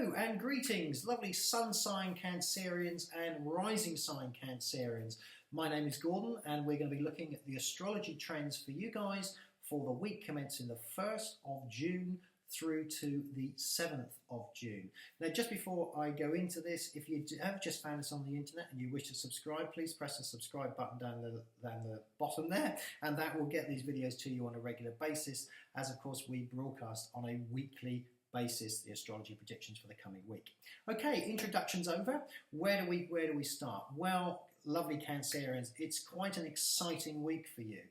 Hello and greetings, lovely sun sign Cancerians and rising sign Cancerians. My name is Gordon and we're going to be looking at the astrology trends for you guys for the week commencing the 1st of June through to the 7th of June. Now, just before I go into this, if you have just found us on the internet and you wish to subscribe, please press the subscribe button down the bottom there, and that will get these videos to you on a regular basis, as of course we broadcast on a weekly basis the astrology predictions for the coming week. Okay, introductions over. Where do we start? Well, lovely Cancerians, it's quite an exciting week for you.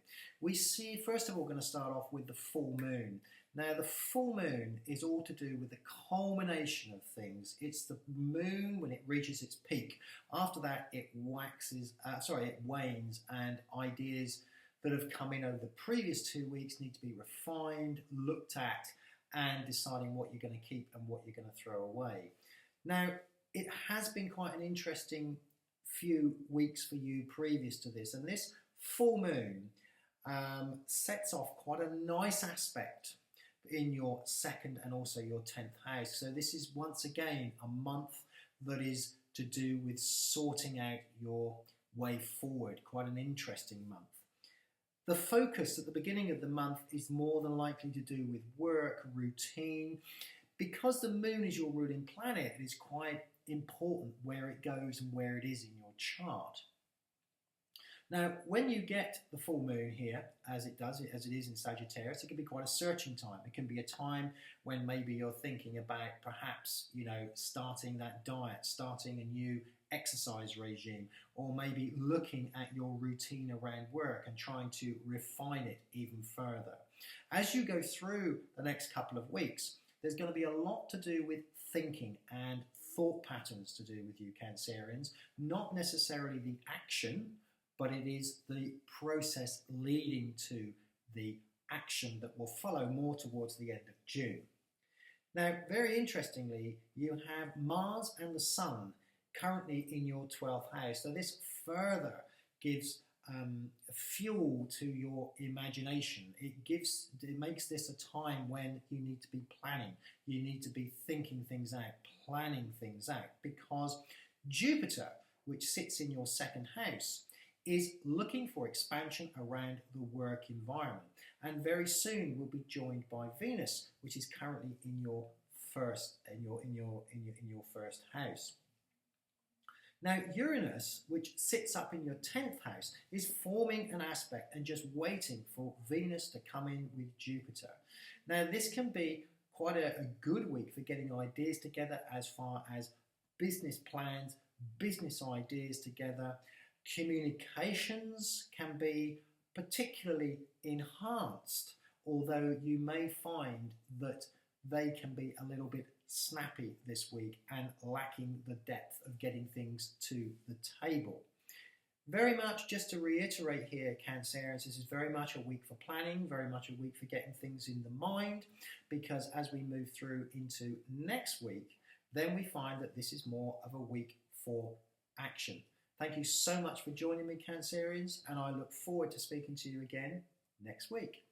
We see, first of all, going to start off with the full moon. Now, the full moon is all to do with the culmination of things. It's the moon when it reaches its peak. After that, it wanes, and ideas that have come in over the previous 2 weeks need to be refined, looked at, and deciding what you're going to keep and what you're going to throw away. Now, it has been quite an interesting few weeks for you previous to this, and this full moon sets off quite a nice aspect in your 2nd and also your 10th house. So this is once again a month that is to do with sorting out your way forward. Quite an interesting month. The focus at the beginning of the month is more than likely to do with work, routine. Because the moon is your ruling planet, it is quite important where it goes and where it is in your chart. Now, when you get the full moon here, as it is in Sagittarius, it can be quite a searching time. It can be a time when maybe you're thinking about perhaps, starting that diet, starting a new exercise regime, or maybe looking at your routine around work and trying to refine it even further. As you go through the next couple of weeks, there's going to be a lot to do with thinking and thought patterns to do with you Cancerians, not necessarily the action, but it is the process leading to the action that will follow more towards the end of June. Now, very interestingly, you have Mars and the Sun currently in your 12th house. So this further gives fuel to your imagination. It makes this a time when you need to be planning. You need to be thinking things out, planning things out, because Jupiter, which sits in your 2nd house, is looking for expansion around the work environment, and very soon will be joined by Venus, which is currently in your first house. Now, Uranus, which sits up in your 10th house, is forming an aspect and just waiting for Venus to come in with Jupiter. Now, this can be quite a good week for getting ideas together as far as business plans, business ideas together. Communications can be particularly enhanced, although you may find that they can be a little bit snappy this week and lacking the depth of getting things to the table. Very much, just to reiterate here, Cancerians, this is very much a week for planning, very much a week for getting things in the mind, because as we move through into next week, then we find that this is more of a week for action. Thank you so much for joining me, Cancerians, and I look forward to speaking to you again next week.